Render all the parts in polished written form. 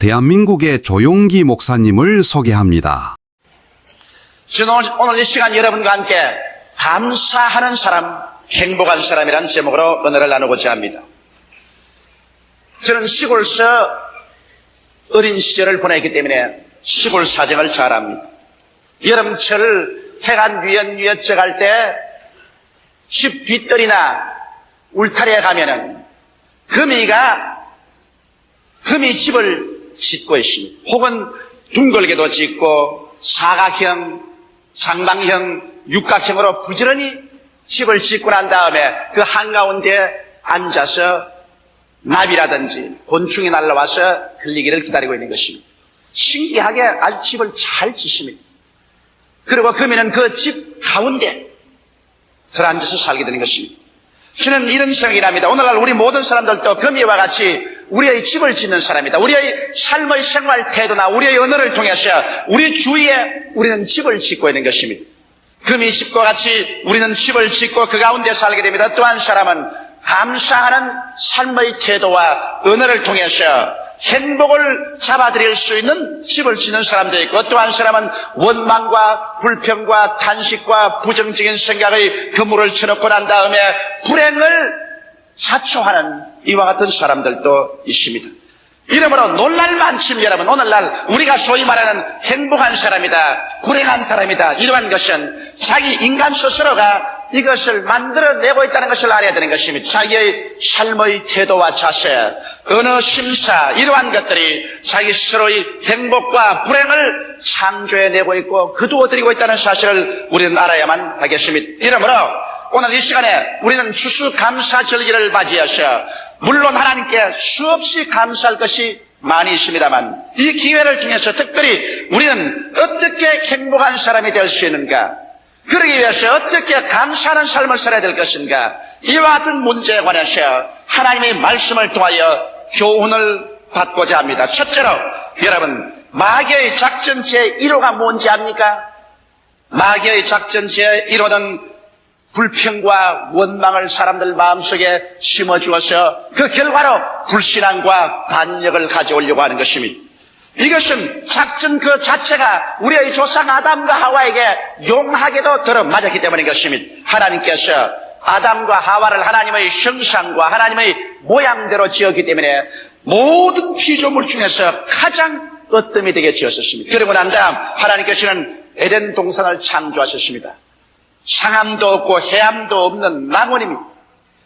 대한민국의 조용기 목사님을 소개합니다. 저는 오늘 이 시간 여러분과 함께 감사하는 사람, 행복한 사람이라는 제목으로 은혜를 나누고자 합니다. 저는 시골서 어린 시절을 보냈기 때문에 시골 사정을 잘 압니다. 여름철 해가 뉘엿뉘엿져 갈 때 집 뒷뜰이나 울타리에 가면은 금이 집을 짓고 있습니다. 혹은 둥글게도 짓고 사각형, 장방형, 육각형으로 부지런히 집을 짓고 난 다음에 그 한가운데 앉아서 나비라든지 곤충이 날라와서 걸리기를 기다리고 있는 것입니다. 신기하게 아주 집을 잘 짓습니다. 그리고 금이는 그 집 가운데 들어앉아서 살게 되는 것입니다. 저는 이런 생각이 납니다. 오늘날 우리 모든 사람들도 금이와 같이 우리의 집을 짓는 사람이다. 우리의 삶의 생활 태도나 우리의 언어를 통해서 우리 주위에 우리는 집을 짓고 있는 것입니다. 금이 집과 같이 우리는 집을 짓고 그 가운데 살게 됩니다. 또 한 사람은 감사하는 삶의 태도와 언어를 통해서 행복을 잡아들일 수 있는 집을 짓는 사람도 있고, 또 한 사람은 원망과 불평과 탄식과 부정적인 생각의 그물을 쳐놓고 난 다음에 불행을 자초하는 이와 같은 사람들도 있습니다. 이러므로 놀랄 만큼 여러분, 오늘날 우리가 소위 말하는 행복한 사람이다, 불행한 사람이다, 이러한 것은 자기 인간 스스로가 이것을 만들어내고 있다는 것을 알아야 되는 것입니다. 자기의 삶의 태도와 자세, 언어 심사, 이러한 것들이 자기 스스로의 행복과 불행을 창조해내고 있고 거두어들이고 있다는 사실을 우리는 알아야만 하겠습니다. 이러므로 오늘 이 시간에 우리는 추수감사절기를 맞이해서 물론 하나님께 수없이 감사할 것이 많이 있습니다만 이 기회를 통해서 특별히 우리는 어떻게 행복한 사람이 될 수 있는가, 그러기 위해서 어떻게 감사하는 삶을 살아야 될 것인가, 이와 같은 문제에 관해서 하나님의 말씀을 통하여 교훈을 받고자 합니다. 첫째로 여러분, 마귀의 작전 제1호가 뭔지 압니까? 마귀의 작전 제1호는 불평과 원망을 사람들 마음속에 심어주어서 그 결과로 불신앙과 반역을 가져오려고 하는 것입니다. 이것은 작전 그 자체가 우리의 조상 아담과 하와에게 용하게도 들어맞았기 때문인 것입니다. 하나님께서 아담과 하와를 하나님의 형상과 하나님의 모양대로 지었기 때문에 모든 피조물 중에서 가장 으뜸이 되게 지었었습니다. 그리고 난 다음 하나님께서는 에덴 동산을 창조하셨습니다. 상함도 없고 해함도 없는 낙원입니다.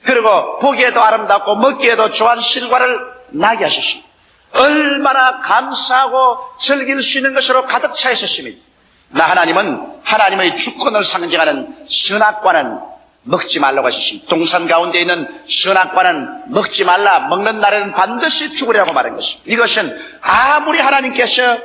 그리고 보기에도 아름답고 먹기에도 좋은 실과를 나게 하셨습니다. 얼마나 감사하고 즐길 수 있는 것으로 가득 차 있었습니다. 나 하나님은 하나님의 주권을 상징하는 선악과는 먹지 말라고 하셨습니다. 동산 가운데 있는 선악과는 먹지 말라, 먹는 날에는 반드시 죽으리라고 말한 것입니다. 이것은 아무리 하나님께서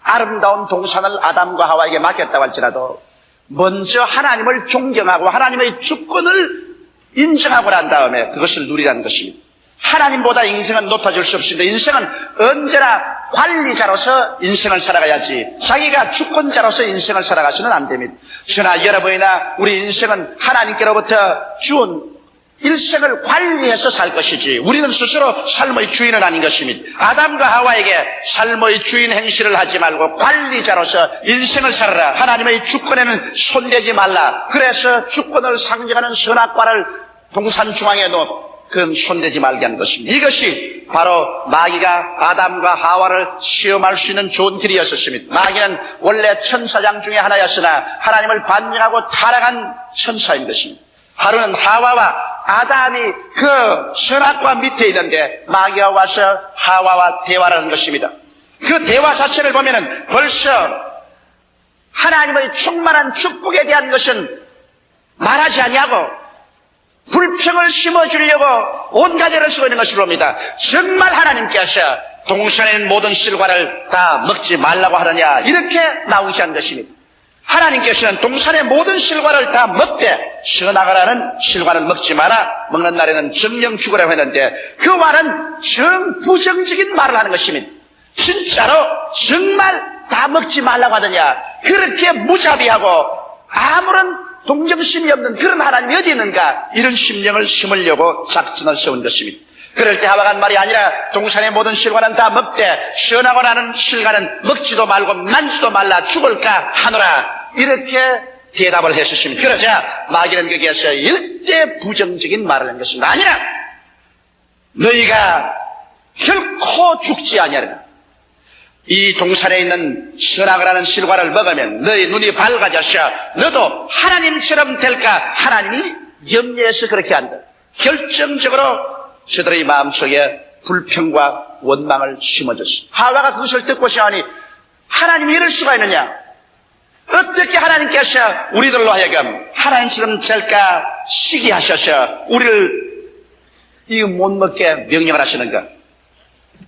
아름다운 동산을 아담과 하와에게 맡겼다고 할지라도 먼저 하나님을 존경하고 하나님의 주권을 인정하고 난 다음에 그것을 누리라는 것입니다. 하나님보다 인생은 높아질 수 없습니다. 인생은 언제나 관리자로서 인생을 살아가야지 자기가 주권자로서 인생을 살아가서는 안 됩니다. 저나 여러분이나 우리 인생은 하나님께로부터 준 일생을 관리해서 살 것이지 우리는 스스로 삶의 주인은 아닌 것입니다. 아담과 하와에게 삶의 주인 행실을 하지 말고 관리자로서 인생을 살아라. 하나님의 주권에는 손대지 말라. 그래서 주권을 상징하는 선악과를 동산 중앙에 놓고 그건 손대지 말게 하는 것입니다. 이것이 바로 마귀가 아담과 하와를 시험할 수 있는 좋은 길이었습니다. 마귀는 원래 천사장 중에 하나였으나 하나님을 반역하고 타락한 천사인 것입니다. 하루는 하와와 아담이 그 선악과 밑에 있는데 마귀가 와서 하와와 대화를 하는 것입니다. 그 대화 자체를 보면은 벌써 하나님의 충만한 축복에 대한 것은 말하지 아니하고 불평을 심어주려고 온갖 애를 쓰고 있는 것으로 봅니다. 정말 하나님께서 동산에 있는 모든 실과를 다 먹지 말라고 하느냐, 이렇게 나오지 않은 것입니다. 하나님께서는 동산의 모든 실과를 다 먹되 선악과라는 실과를 먹지 마라, 먹는 날에는 정령 죽으라고 했는데 그 말은 부정적인 말을 하는 것입니다. 진짜로 정말 다 먹지 말라고 하느냐, 그렇게 무자비하고 아무런 동정심이 없는 그런 하나님이 어디 있는가, 이런 심령을 심으려고 작전을 세운 것입니다. 그럴 때 하와가 한 말이 아니라 동산의 모든 실과는 다 먹되 시원하고 나는 실과는 먹지도 말고 만지도 말라 죽을까 하노라. 이렇게 대답을 했으십니다. 그러자 마귀는 거기에서 일대 부정적인 말을 한 것입니다. 아니라 너희가 결코 죽지 아니하리라. 이 동산에 있는 선악을 실과를 먹으면 너희 눈이 밝아져서 너도 하나님처럼 될까. 하나님이 염려해서 그렇게 한다. 결정적으로 저들의 마음속에 불평과 원망을 심어줬습니다. 하와가 그것을 듣고 시하니 하나님이 이럴 수가 있느냐. 어떻게 하나님께서 우리들로 하여금 하나님처럼 될까 시기하셔서 우리를 이거 못 먹게 명령을 하시는가.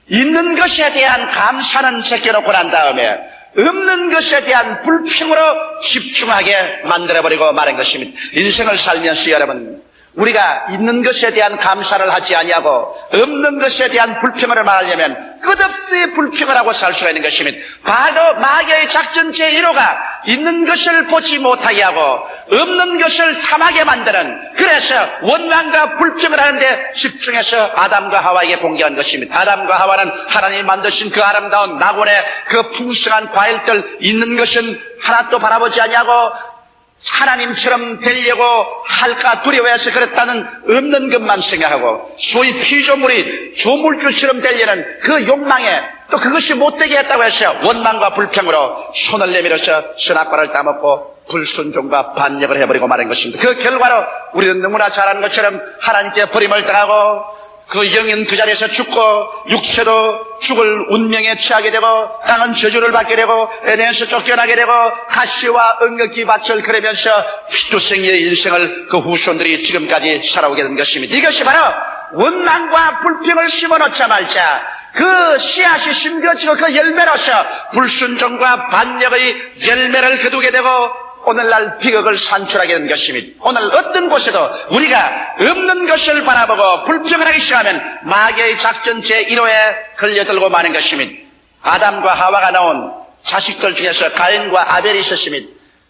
있는 것에 대한 감사는 제껴놓고 난 다음에 없는 것에 대한 불평으로 집중하게 만들어버리고 마는 것입니다. 인생을 살면서 여러분, 우리가 있는 것에 대한 감사를 하지 아니하고 없는 것에 대한 불평을 말하려면 끝없이 불평을 하고 살 수가 있는 것입니다. 바로 마귀의 작전 제1호가 있는 것을 보지 못하게 하고 없는 것을 탐하게 만드는, 그래서 원망과 불평을 하는데 집중해서 아담과 하와에게 공개한 것입니다. 아담과 하와는 하나님이 만드신 그 아름다운 낙원의 그 풍성한 과일들, 있는 것은 하나도 바라보지 아니하고 하나님처럼 되려고 할까 두려워해서 그랬다는 없는 것만 생각하고 소위 피조물이 조물주처럼 되려는 그 욕망에 또 그것이 못되게 했다고 해서 원망과 불평으로 손을 내밀어서 선악과를 따먹고 불순종과 반역을 해버리고 마는 것입니다. 그 결과로 우리는 너무나 잘 아는 것처럼 하나님께 버림을 당하고 그 영은 그 자리에서 죽고 육체도 죽을 운명에 처하게 되고 땅은 저주를 받게 되고 에덴에서 쫓겨나게 되고 가시와 엉겅퀴 밭을 걸으면서 피투성이의 인생을 그 후손들이 지금까지 살아오게 된 것입니다. 이것이 바로 원망과 불평을 심어놓자 말자 그 씨앗이 심겨지고 그 열매로서 불순종과 반역의 열매를 거두게 되고 오늘날 비극을 산출하게 된 것입니다. 오늘 어떤 곳에도 우리가 없는 것을 바라보고 불평을 하기 시작하면 마귀의 작전 제1호에 걸려들고 마는 것입니다. 아담과 하와가 나온 자식들 중에서 가인과 아벨이 있었습니다.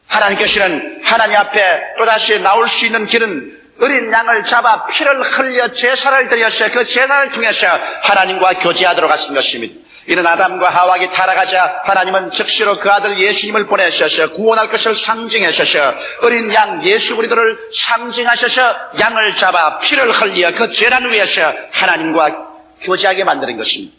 하나님께서는 하나님 앞에 또다시 나올 수 있는 길은 어린 양을 잡아 피를 흘려 제사를 드려서 그 제사를 통해서 하나님과 교제하도록 하신 것입니다. 이는 아담과 하와에게 타락하자 하나님은 즉시로 그 아들 예수님을 보내셔서 구원할 것을 상징하셔서 어린 양 예수 그리스도를 상징하셔서 양을 잡아 피를 흘려 그 제단 위에서 하나님과 교제하게 만드는 것입니다.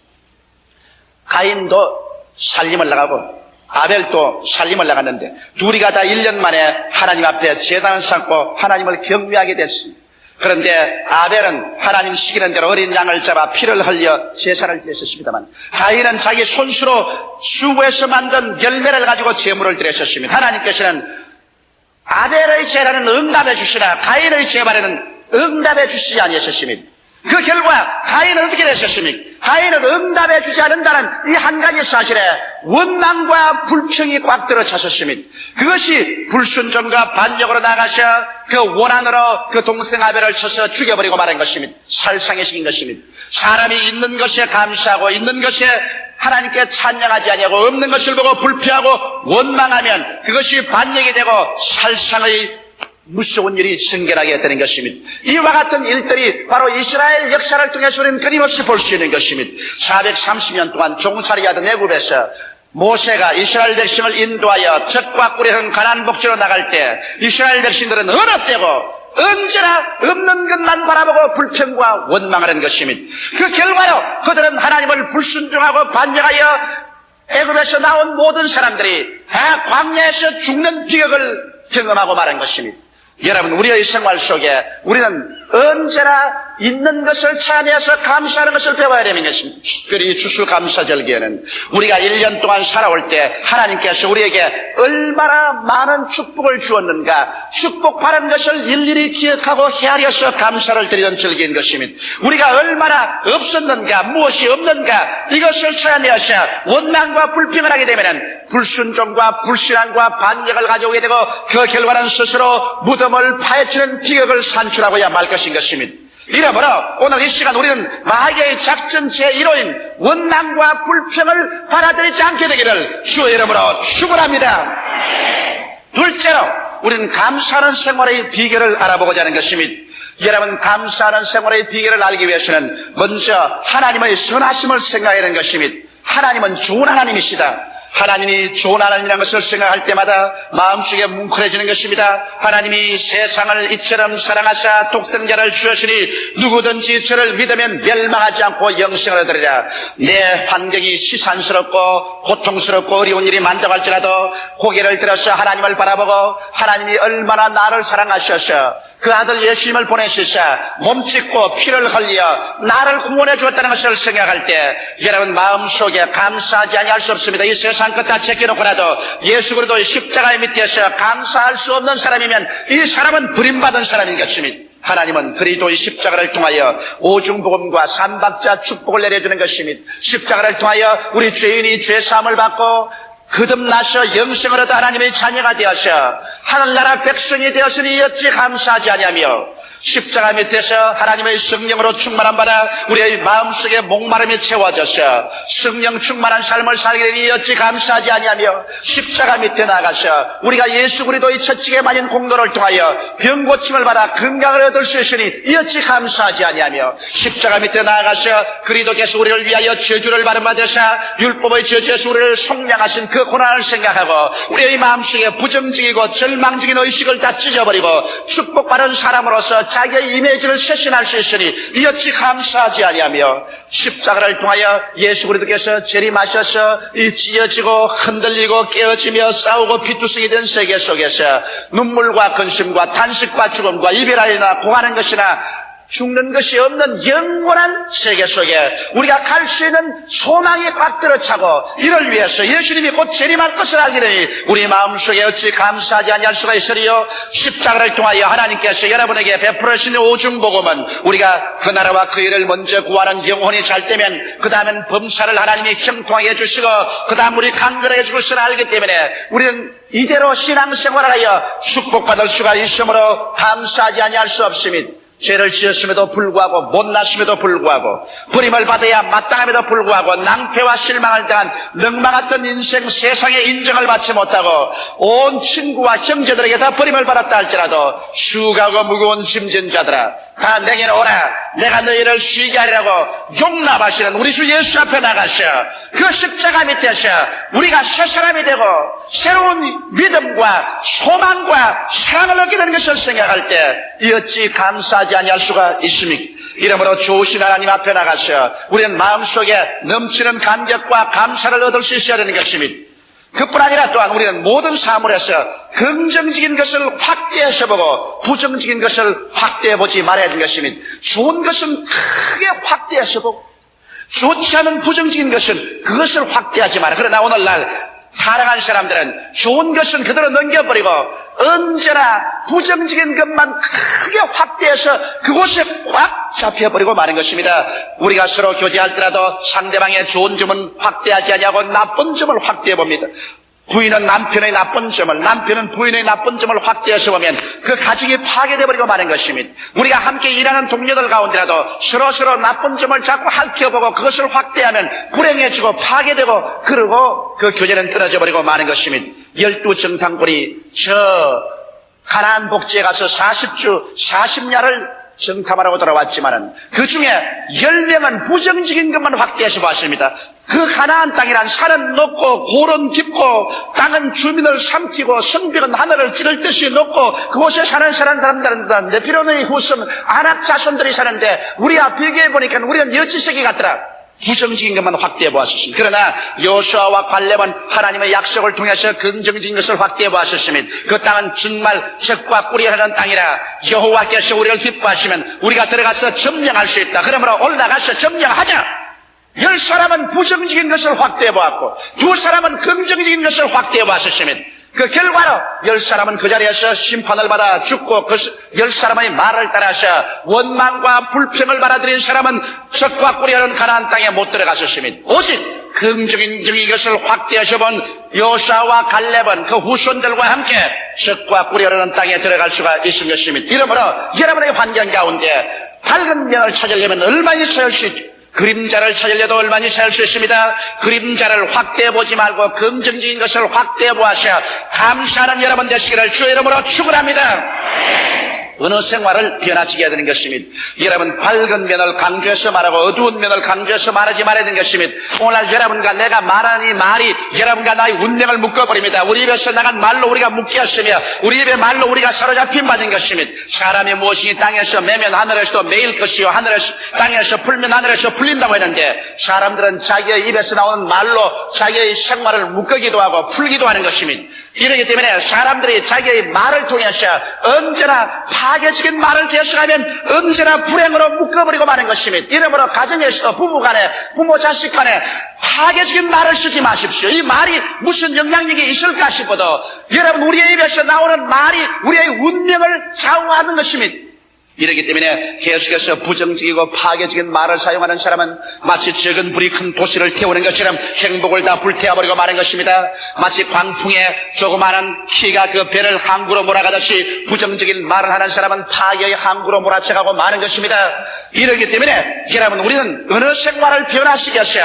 가인도 살림을 나가고 아벨도 살림을 나갔는데 둘이가 다 1년 만에 하나님 앞에 제단을 쌓고 하나님을 경외하게 됐습니다. 그런데 아벨은 하나님 시키는 대로 어린 양을 잡아 피를 흘려 제사를 드렸었습니다만 가인은 자기 손수로 수고해서 만든 열매를 가지고 제물을 드렸었습니다. 하나님께서는 아벨의 제사는 응답해 주시나 가인의 제사에는 응답해 주시지 아니하셨습니다. 그 결과 가인은 어떻게 됐었습니까? 가인은 응답해 주지 않는다는 이 한 가지 사실에 원망과 불평이 꽉 들어찼었습니다. 그것이 불순종과 반역으로 나가셔 그 원한으로 그 동생 아벨을 쳐서 죽여버리고 말한 것입니다. 살상해시킨 것입니다. 사람이 있는 것에 감사하고 있는 것에 하나님께 찬양하지 아니하고 없는 것을 보고 불평하고 원망하면 그것이 반역이 되고 살상의 무서운 일이 생겨나게 되는 것입니다. 이와 같은 일들이 바로 이스라엘 역사를 통해서 우리는 끊임없이 볼 수 있는 것입니다. 430년 동안 종살이하던 애굽에서 모세가 이스라엘 백성을 인도하여 젖과 꿀이 흐른 가나안 복지로 나갈 때 이스라엘 백성들은 어느 때고 언제나 없는 것만 바라보고 불평과 원망하는 것입니다. 그 결과로 그들은 하나님을 불순종하고 반역하여 애굽에서 나온 모든 사람들이 다 광야에서 죽는 비극을 경험하고 말한 것입니다. 여러분, 우리의 생활 속에 우리는 언제나 있는 것을 찾아내서 감사하는 것을 배워야 되는 것입니다. 특별히 추수감사절기에는 우리가 1년 동안 살아올 때 하나님께서 우리에게 얼마나 많은 축복을 주었는가, 축복받은 것을 일일이 기억하고 헤아려서 감사를 드리는 절기인 것입니다. 우리가 얼마나 없었는가, 무엇이 없는가, 이것을 찾아내서 원망과 불평을 하게 되면 불순종과 불신앙과 반역을 가져오게 되고 그 결과는 스스로 무덤을 파헤치는 비극을 산출하고야 말 것인 것입니다. 이러므로 오늘 이 시간 우리는 마귀의 작전 제1호인 원망과 불평을 받아들이지 않게 되기를 주의 이름으로 축원합니다. 둘째로 우리는 감사하는 생활의 비결을 알아보고자 하는 것입니다. 여러분, 감사하는 생활의 비결을 알기 위해서는 먼저 하나님의 선하심을 생각해야 하는 것입니다. 하나님은 좋은 하나님이시다. 하나님이 좋은 하나님이라는 것을 생각할 때마다 마음속에 뭉클해지는 것입니다. 하나님이 세상을 이처럼 사랑하사 독생자를 주셨으니 누구든지 저를 믿으면 멸망하지 않고 영생을 얻으리라. 내 환경이 시산스럽고 고통스럽고 어려운 일이 만족할지라도 고개를 들어서 하나님을 바라보고 하나님이 얼마나 나를 사랑하셔서 그 아들 예수님을 보내시사 몸짓고 피를 흘려 나를 구원해 주었다는 것을 생각할 때 여러분 마음속에 감사하지 아니할 수 없습니다. 이 세상 것 다 제껴놓고라도 예수 그리스도의 십자가의 밑에서 감사할 수 없는 사람이면 이 사람은 버림받은 사람인 것입니다. 하나님은 그리스도의 십자가를 통하여 오중복음과 삼박자 축복을 내려주는 것입니다. 십자가를 통하여 우리 죄인이 죄사함을 받고 거듭나서 영생을 얻어 하나님의 자녀가 되어서 하늘나라 백성이 되었으니 어찌 감사하지 아니하며 십자가 밑에서 하나님의 성령으로 충만한 바라 우리의 마음속에 목마름이 채워져서 성령 충만한 삶을 살게 되니 어찌 감사하지 아니하며 십자가 밑에 나가서 우리가 예수 그리스도의 처치게 많은 공로를 통하여 병 고침을 받아 건강을 얻을 수 있으니 어찌 감사하지 아니하며 십자가 밑에 나가서 그리스도께서 우리를 위하여 저주를 받으사 율법의 저주에서 우리를 속량하신 그 고난을 생각하고 우리의 마음속에 부정적이고 절망적인 의식을 다 찢어버리고 축복받은 사람으로서 자기의 이미지를 쇄신할 수 있으니 어찌 감사하지 아니하며 십자가를 통하여 예수 그리스도께서 재림하셔서 이 찢어지고 흔들리고 깨어지며 싸우고 피투성이 된 세계 속에서 눈물과 근심과 탄식과 죽음과 이별하여나 공하는 것이나 죽는 것이 없는 영원한 세계 속에 우리가 갈 수 있는 소망이 꽉 들어차고 이를 위해서 예수님이 곧 재림할 것을 알게 되니 우리 마음속에 어찌 감사하지 아니할 수가 있으리요. 십자가를 통하여 하나님께서 여러분에게 베풀어 주신 오중복음은 우리가 그 나라와 그 일을 먼저 구하는 영혼이 잘 되면 그 다음엔 범사를 하나님이 형통하게 해주시고 그 다음 우리 강건하게 해줄 것을 알기 때문에 우리는 이대로 신앙생활을 하여 축복받을 수가 있으므로 감사하지 아니할 수 없습니다. 죄를 지었음에도 불구하고 못났음에도 불구하고 버림을 받아야 마땅함에도 불구하고 낭패와 실망을 당한 넉망했던 인생 세상의 인정을 받지 못하고 온 친구와 형제들에게 다 버림을 받았다 할지라도 수고하고 무거운 짐진 자들아 다 내게로 오라. 내가 너희를 쉬게 하리라고 용납하시는 우리 주 예수 앞에 나가셔 그 십자가 밑에서 우리가 새 사람이 되고 새로운 믿음과 소망과 사랑을 얻게 되는 것을 생각할 때 어찌 감사하지 아니할 수가 있습니까? 이러므로 좋으신 하나님 앞에 나가서 우리는 마음속에 넘치는 감격과 감사를 얻을 수 있어야 되는 것입니다. 그뿐 아니라 또한 우리는 모든 사물에서 긍정적인 것을 확대해서 보고 부정적인 것을 확대해 보지 말아야 하는 것입니다. 좋은 것은 크게 확대해서 보고 좋지 않은 부정적인 것은 그것을 확대하지 마라. 그러나 오늘날 타락한 사람들은 좋은 것은 그대로 넘겨버리고 언제나 부정적인 것만 크게 확대해서 그곳에 꽉 잡혀버리고 마는 것입니다. 우리가 서로 교제할 때라도 상대방의 좋은 점은 확대하지 아니하고 나쁜 점을 확대해봅니다. 부인은 남편의 나쁜 점을, 남편은 부인의 나쁜 점을 확대해서 보면 그 가정이 파괴되어버리고 마는 것입니다. 우리가 함께 일하는 동료들 가운데라도 서로 나쁜 점을 자꾸 핥혀보고 그것을 확대하면 불행해지고 파괴되고 그러고 그 교제는 떨어져 버리고 마는 것입니다. 12정탐꾼이 저 가나안 복지에 가서 40주 40야를 정탐하라고 돌아왔지만은 그 중에 10명은 부정적인 것만 확대해서 봤습니다. 그 가나안 땅이란 산은 높고 고른 깊고 땅은 주민을 삼키고 성벽은 하늘을 찌를 듯이 높고 그곳에 사는 사람들은 네피로의 후손 아낙 자손들이 사는데 우리와 비교해 보니까 우리는 여지새끼 같더라. 부정적인 것만 확대해 보았습니다. 그러나 여호수아와 갈렙은 하나님의 약속을 통해서 긍정적인 것을 확대해 보았습니다. 그 땅은 정말 젖과 꿀이 흐르는 땅이라 여호와께서 우리를 기뻐하시면 우리가 들어가서 점령할 수 있다. 그러므로 올라가서 점령하자. 10사람은 부정적인 것을 확대해 보았고 2사람은 긍정적인 것을 확대해 보았습니다. 그 결과로 10사람은 그 자리에서 심판을 받아 죽고 그 10사람의 말을 따라서 원망과 불평을 받아들인 사람은 젖과 꿀이 흐르는 가나안 땅에 못 들어갔었습니다. 오직 긍정적인 것을 확대해서 본 여호수아와 갈렙은 그 후손들과 함께 젖과 꿀이 흐르는 땅에 들어갈 수가 있은 것입니다. 이러므로 여러분의 환경 가운데 밝은 면을 찾으려면 얼마나 찾을 수 있죠? 그림자를 찾으려도 얼마나 찾을 수 있습니다. 그림자를 확대해보지 말고 긍정적인 것을 확대해보아서 감사하는 여러분 되시기를 주의 이름으로 축원합니다. 어느 생활을 변화시켜야 되는 것입니다. 여러분 밝은 면을 강조해서 말하고 어두운 면을 강조해서 말하지 말아야 되는 것입니다. 오늘 여러분과 내가 말하는 이 말이 여러분과 나의 운명을 묶어버립니다. 우리 입에서 나간 말로 우리가 묶였으며 우리 입의 말로 우리가 사로잡힌 받은 것입니다. 사람이 무엇이니 땅에서 매면 하늘에서도 매일 것이요 하늘에서 땅에서 풀면 하늘에서 풀린다고 했는데 사람들은 자기의 입에서 나오는 말로 자기의 생활을 묶기도 하고 풀기도 하는 것입니다. 이러기 때문에 사람들이 자기의 말을 통해서 언제나 파괴적인 말을 계속하면 언제나 불행으로 묶어버리고 마는 것입니다. 이러므로 가정에서도 부부간에 부모 자식 간에 파괴적인 말을 쓰지 마십시오. 이 말이 무슨 영향력이 있을까 싶어도 여러분 우리의 입에서 나오는 말이 우리의 운명을 좌우하는 것입니다. 이렇기 때문에 계속해서 부정적이고 파괴적인 말을 사용하는 사람은 마치 적은 불이 큰 도시를 태우는 것처럼 행복을 다 불태워버리고 마는 것입니다. 마치 광풍에 조그마한 키가 그 배를 항구로 몰아가듯이 부정적인 말을 하는 사람은 파괴의 항구로 몰아쳐가고 마는 것입니다. 이렇기 때문에 여러분 우리는 어느 생활을 변화시켜서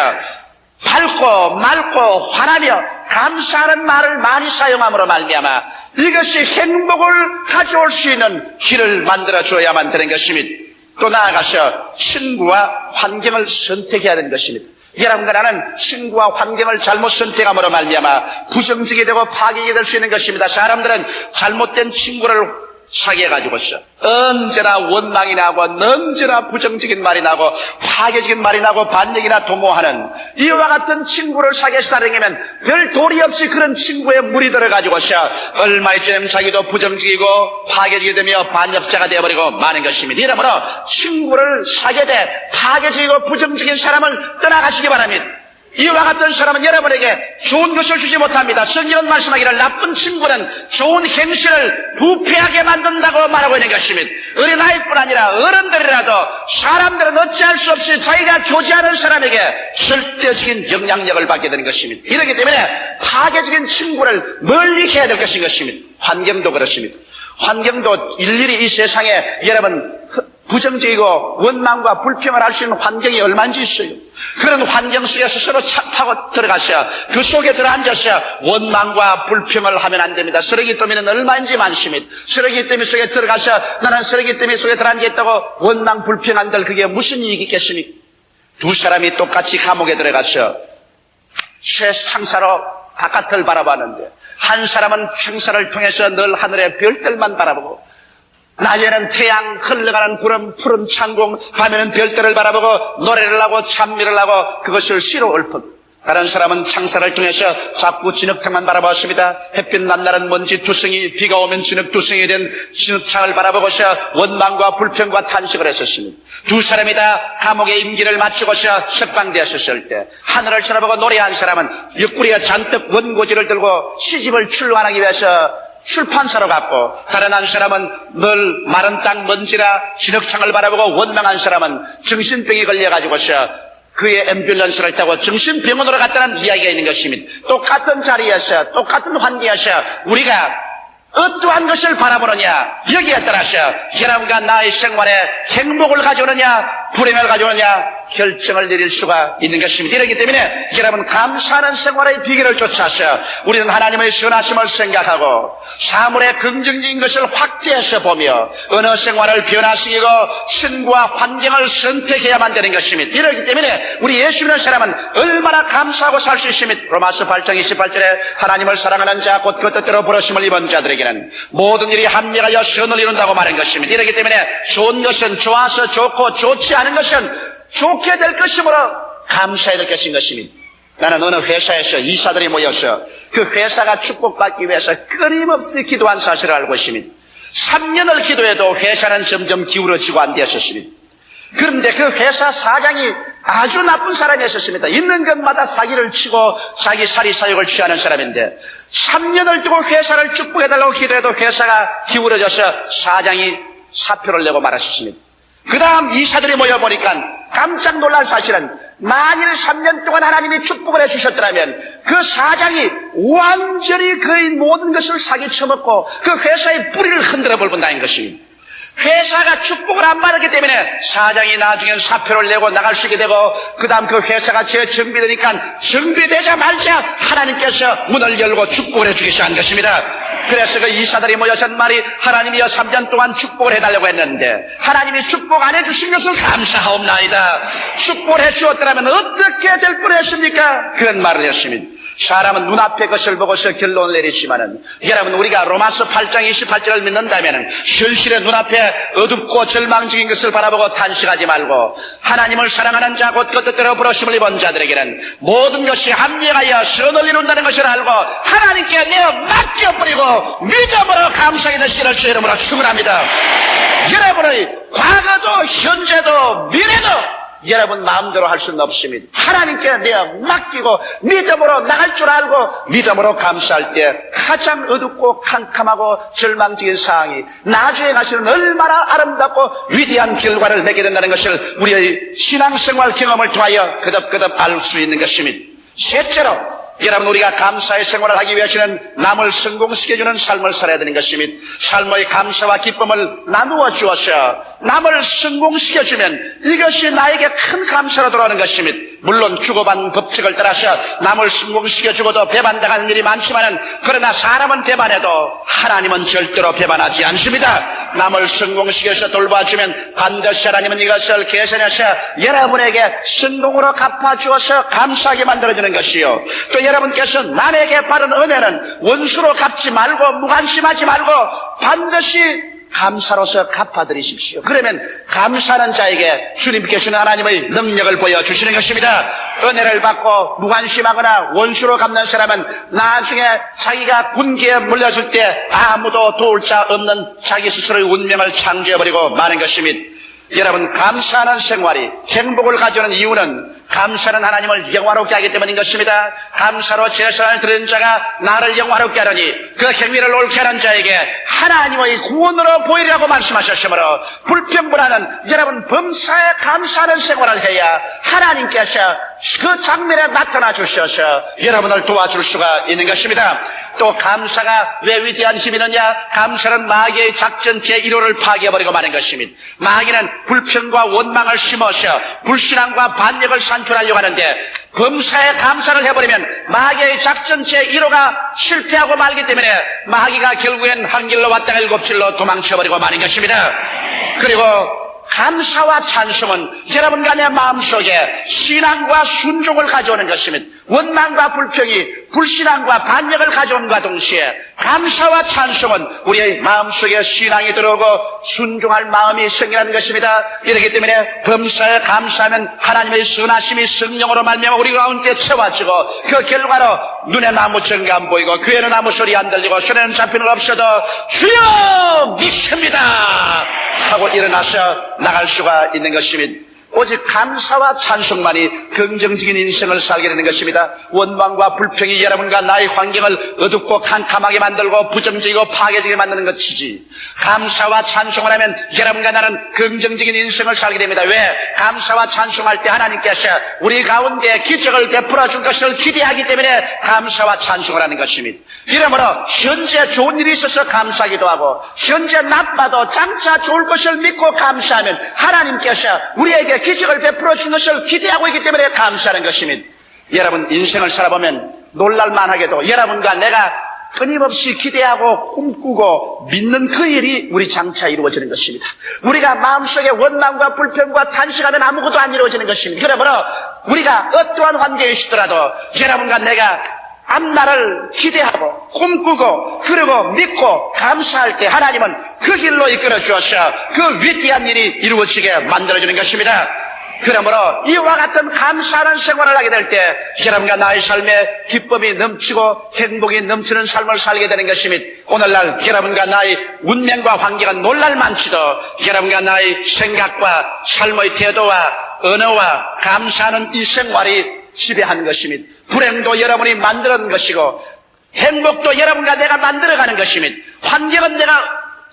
밝고 맑고 환하며 감사하는 말을 많이 사용함으로 말미암아 이것이 행복을 가져올 수 있는 길을 만들어줘야만 되는 것입니다. 또 나아가서 친구와 환경을 선택해야 되는 것입니다. 여러분과 나는 친구와 환경을 잘못 선택함으로 말미암아 부정적이 되고 파괴가 될 수 있는 것입니다. 사람들은 잘못된 친구를 사귀어가지고서 언제나 원망이 나고 언제나 부정적인 말이 나고 파괴적인 말이 나고 반역이나 도모하는 이와 같은 친구를 사귀어서 다니면 별 도리 없이 그런 친구에 물이 들어가지고서 얼마 있쯤 자기도 부정적이고 파괴적이 되며 반역자가 되어버리고 마는 것입니다. 이러므로 친구를 사귀되 파괴적이고 부정적인 사람을 떠나가시기 바랍니다. 이와 같은 사람은 여러분에게 좋은 것을 주지 못합니다. 성경은 말씀하기를 나쁜 친구는 좋은 행실을 부패하게 만든다고 말하고 있는 것입니다. 어린아이뿐 아니라 어른들이라도 사람들은 어찌할 수 없이 자기가 교제하는 사람에게 절대적인 영향력을 받게 되는 것입니다. 이렇기 때문에 파괴적인 친구를 멀리 해야 될 것인 것입니다. 환경도 그렇습니다. 환경도 일일이 이 세상에 여러분 부정적이고 원망과 불평을 할 수 있는 환경이 얼마인지 있어요. 그런 환경 속에서 서로 착하고 들어가셔 그 속에 들어앉아서 원망과 불평을 하면 안 됩니다. 쓰레기 더미는 얼마인지 많습니다. 쓰레기 더미 속에 들어가서 나는 쓰레기 더미 속에 들어앉아 있다고 원망 불평한들 그게 무슨 이익이 있겠습니까? 두 사람이 똑같이 감옥에 들어가서 새 창사로 바깥을 바라봤는데 한 사람은 창사를 통해서 늘 하늘의 별들만 바라보고 낮에는 태양, 흘러가는 구름, 푸른 창공, 밤에는 별들을 바라보고 노래를 하고 찬미를 하고 그것을 시로 읊은 다른 사람은 창사를 통해서 자꾸 진흙탕만 바라봤습니다. 햇빛 난 날은 먼지 투성이, 비가 오면 진흙 투성이 된 진흙창을 바라보고서 원망과 불평과 탄식을 했었습니다. 두 사람이 다 감옥의 임기를 마치고서 석방되었을 때 하늘을 쳐다보고 노래한 사람은 옆구리에 잔뜩 원고지를 들고 시집을 출간하기 위해서 출판사로 갔고 다른 한 사람은 늘 마른 땅 먼지라 진흙창을 바라보고 원망한 사람은 정신병이 걸려가지고서 그의 앰뷸런스를 타고 정신병원으로 갔다는 이야기가 있는 것입니다. 똑같은 자리에서 똑같은 환경에서 우리가 어떠한 것을 바라보느냐 여기에 따라서 여러분과 나의 생활에 행복을 가져오느냐 불행을 가져오느냐 결정을 내릴 수가 있는 것입니다. 이렇기 때문에 여러분 감사하는 생활의 비결을 쫓아서 우리는 하나님의 선하심을 생각하고 사물의 긍정적인 것을 확대해서 보며 어느 생활을 변화시키고 신과 환경을 선택해야만 되는 것입니다. 이렇기 때문에 우리 예수 믿는 사람은 얼마나 감사하고 살 수 있습니다. 로마서 8장 28절에 하나님을 사랑하는 자 곧 그 뜻대로 부르심을 입은 자들에게는 모든 일이 합력하여 선을 이룬다고 말한 것입니다. 이렇기 때문에 좋은 것은 좋아서 좋고 좋지 않은 것은 좋게 될 것이므로 감사해야 될 것인 것입니다. 나는 어느 회사에서 이사들이 모여서 그 회사가 축복받기 위해서 끊임없이 기도한 사실을 알고 있습니다. 3년을 기도해도 회사는 점점 기울어지고 안 되었습니다. 그런데 그 회사 사장이 아주 나쁜 사람이었습니다. 있는 것마다 사기를 치고 자기 사리사욕을 취하는 사람인데 3년을 두고 회사를 축복해달라고 기도해도 회사가 기울어져서 사장이 사표를 내고 말았습니다. 그 다음 이사들이 모여보니까 깜짝 놀란 사실은 만일 3년 동안 하나님이 축복을 해주셨더라면 그 사장이 완전히 그의 모든 것을 사기쳐먹고 그 회사의 뿌리를 흔들어 볼 본다는 것입니다. 회사가 축복을 안 받았기 때문에 사장이 나중엔 사표를 내고 나갈 수 있게 되고, 그 다음 그 회사가 재정비되니까 정비되자마자 하나님께서 문을 열고 축복을 해주기 시작한 것입니다. 그래서 그 이사들이 모여서 한 말이, 하나님이여 3년 동안 축복을 해달라고 했는데 하나님이 축복 안 해주신 것을 감사하옵나이다. 축복을 해주었더라면 어떻게 될 뻔했습니까? 그런 말을 했습니다. 사람은 눈앞의 것을 보고서 결론을 내리지만은, 여러분, 우리가 로마서 8장 28절을 믿는다면은 현실의 눈앞에 어둡고 절망적인 것을 바라보고 탄식하지 말고, 하나님을 사랑하는 자 곧 그 뜻대로 부르심을 입은 자들에게는 모든 것이 합력하여 선을 이룬다는 것을 알고 하나님께 내어 맡겨버리고 믿음으로 감사하게 되시기를 주의 이름으로 축원합니다. 여러분의 과거도 현재도 미래도 여러분 마음대로 할 수는 없습니다. 하나님께 내어 맡기고 믿음으로 나갈 줄 알고 믿음으로 감사할 때 가장 어둡고 캄캄하고 절망적인 상황이 나중에 가시는 얼마나 아름답고 위대한 결과를 맺게 된다는 것을 우리의 신앙생활 경험을 통하여 거듭거듭 알 수 있는 것입니다. 셋째로, 여러분, 우리가 감사의 생활을 하기 위해서는 남을 성공시켜주는 삶을 살아야 되는 것입니다. 삶의 감사와 기쁨을 나누어 주어서 남을 성공시켜주면 이것이 나에게 큰 감사로 돌아오는 것입니다. 물론 주고받는 법칙을 따라서 남을 성공시켜주고도 배반당하는 일이 많지만은, 그러나 사람은 배반해도 하나님은 절대로 배반하지 않습니다. 남을 성공시켜서 돌봐주면 반드시 하나님은 이것을 계산해서 여러분에게 성공으로 갚아주어서 감사하게 만들어주는 것이요, 또 여러분께서 남에게 받은 은혜는 원수로 갚지 말고 무관심하지 말고 반드시 감사로서 갚아드리십시오. 그러면 감사하는 자에게 주님께서는 하나님의 능력을 보여주시는 것입니다. 은혜를 받고 무관심하거나 원수로 갚는 사람은 나중에 자기가 군기에 물렸을 때 아무도 도울 자 없는 자기 스스로의 운명을 창조해버리고 마는 것입니다. 여러분, 감사하는 생활이 행복을 가져오는 이유는 감사는 하나님을 영화롭게 하기 때문인 것입니다. 감사로 제사를 드리는 자가 나를 영화롭게 하느니 그 행위를 옳게 하는 자에게 하나님의 구원으로 보이리라고 말씀하셨으므로, 불평불하는 여러분 범사에 감사하는 생활을 해야 하나님께서 그 장면에 나타나 주셔서 여러분을 도와줄 수가 있는 것입니다. 또 감사가 왜 위대한 힘이 있느냐? 감사는 마귀의 작전 제1호를 파괴해버리고 마는 것입니다. 마귀는 불평과 원망을 심어서 불신앙과 반역을 산출하려고 하는데, 범사에 감사를 해버리면 마귀의 작전 제1호가 실패하고 말기 때문에 마귀가 결국엔 한 길로 왔다가 7길로 도망쳐버리고 마는 것입니다. 그리고 감사와 찬송은 여러분과 내 마음속에 신앙과 순종을 가져오는 것입니다. 원망과 불평이 불신앙과 반역을 가져온과 동시에 감사와 찬송은 우리의 마음속에 신앙이 들어오고 순종할 마음이 생기는 것입니다. 이렇기 때문에 범사에 감사하면 하나님의 선하심이 성령으로 말미암아 우리 가운데 채워지고, 그 결과로 눈에 나무 전가 안 보이고 귀에는 아무 소리 안 들리고 손에는 잡히는 거 없어도 주여 믿습니다 하고 일어나서 나갈 수가 있는 것입니다. 오직 감사와 찬송만이 긍정적인 인생을 살게 되는 것입니다. 원망과 불평이 여러분과 나의 환경을 어둡고 캄캄하게 만들고 부정적이고 파괴적이게 만드는 것이지, 감사와 찬송을 하면 여러분과 나는 긍정적인 인생을 살게 됩니다. 왜? 감사와 찬송할 때 하나님께서 우리 가운데 기적을 베풀어 줄 것을 기대하기 때문에 감사와 찬송을 하는 것입니다. 이러므로 현재 좋은 일이 있어서 감사하기도 하고, 현재 나빠도 장차 좋을 것을 믿고 감사하면 하나님께서 우리에게 기적을 베풀어 준 것을 기대하고 있기 때문에 감사하는 것입니다. 여러분, 인생을 살아보면 놀랄만하게도 여러분과 내가 끊임없이 기대하고 꿈꾸고 믿는 그 일이 우리 장차 이루어지는 것입니다. 우리가 마음속에 원망과 불평과 탄식하면 아무것도 안 이루어지는 것입니다. 그러므로 우리가 어떠한 환경에 있더라도 여러분과 내가 앞날을 기대하고 꿈꾸고 그리고 믿고 감사할 때 하나님은 그 길로 이끌어 주어서 그 위대한 일이 이루어지게 만들어주는 것입니다. 그러므로 이와 같은 감사하는 생활을 하게 될 때 여러분과 나의 삶에 기쁨이 넘치고 행복이 넘치는 삶을 살게 되는 것입니다. 오늘날 여러분과 나의 운명과 환경은 놀랄만치도 여러분과 나의 생각과 삶의 태도와 언어와 감사하는 이 생활이 지배하는 것입니다. 불행도 여러분이 만들어낸 것이고 행복도 여러분과 내가 만들어가는 것입니다. 환경은 내가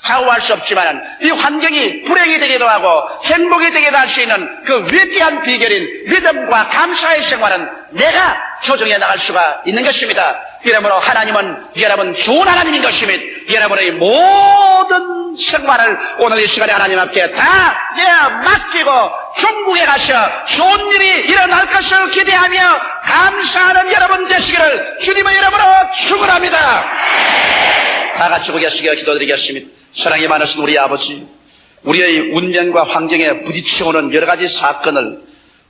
좌우할 수 없지만 이 환경이 불행이 되기도 하고 행복이 되기도 할 수 있는 그 위대한 비결인 믿음과 감사의 생활은 내가 조정해 나갈 수가 있는 것입니다. 이러므로 하나님은 여러분 좋은 하나님인 것입니다. 여러분의 모든 모든 생활을 오늘 이 시간에 하나님 앞에 다 맡기고 중국에 가셔 좋은 일이 일어날 것을 기대하며 감사하는 여러분 되시기를 주님의 이름으로 축원합니다. 다 같이 고개숙여 기도드리겠습니다. 사랑이 많으신 우리 아버지, 우리의 운명과 환경에 부딪혀오는 여러 가지 사건을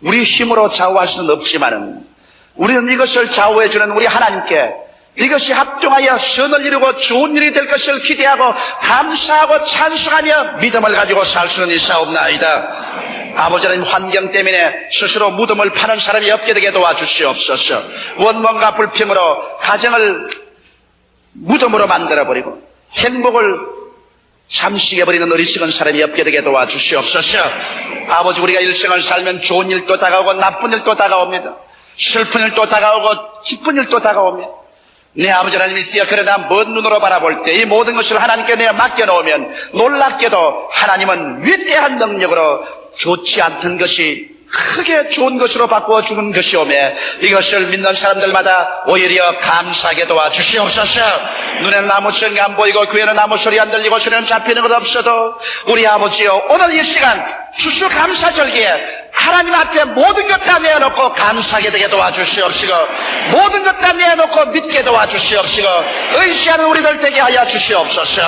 우리 힘으로 좌우할 수는 없지만은 우리는 이것을 좌우해주는 우리 하나님께 이것이 합동하여 선을 이루고 좋은 일이 될 것을 기대하고 감사하고 찬송하며 믿음을 가지고 살 수는 있사옵나이다. 아버지 하나님, 환경 때문에 스스로 무덤을 파는 사람이 없게 되게 도와주시옵소서. 원망과 불평으로 가정을 무덤으로 만들어버리고 행복을 잠식해버리는 어리석은 사람이 없게 되게 도와주시옵소서. 아버지, 우리가 일생을 살면 좋은 일도 다가오고 나쁜 일도 다가옵니다. 슬픈 일도 다가오고 기쁜 일도 다가옵니다. 내 아버지 하나님이시여, 그러나 먼 눈으로 바라볼 때 이 모든 것을 하나님께 내가 맡겨놓으면 놀랍게도 하나님은 위대한 능력으로 좋지 않던 것이 크게 좋은 것으로 바꾸어 주는 것이오매 이것을 믿는 사람들마다 오히려 감사하게 도와주시옵소서. 눈에는 아무 증거 안 보이고 귀에는 아무 소리 안 들리고 손에는 잡히는 것 없어도 우리 아버지여, 오늘 이 시간 추수감사절기에 하나님 앞에 모든 것 다 내어놓고 감사하게 되게 도와주시옵시고 모든 것 다 내어놓고 믿게 도와주시옵시고 의지하는 우리들 되게 하여 주시옵소서.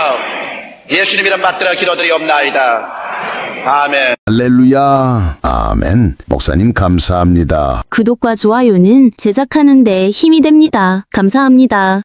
예수님 이름 받들어 기도드리옵나이다. 아멘. 할렐루야. 아멘. 목사님 감사합니다. 구독과 좋아요는 제작하는 데 힘이 됩니다. 감사합니다.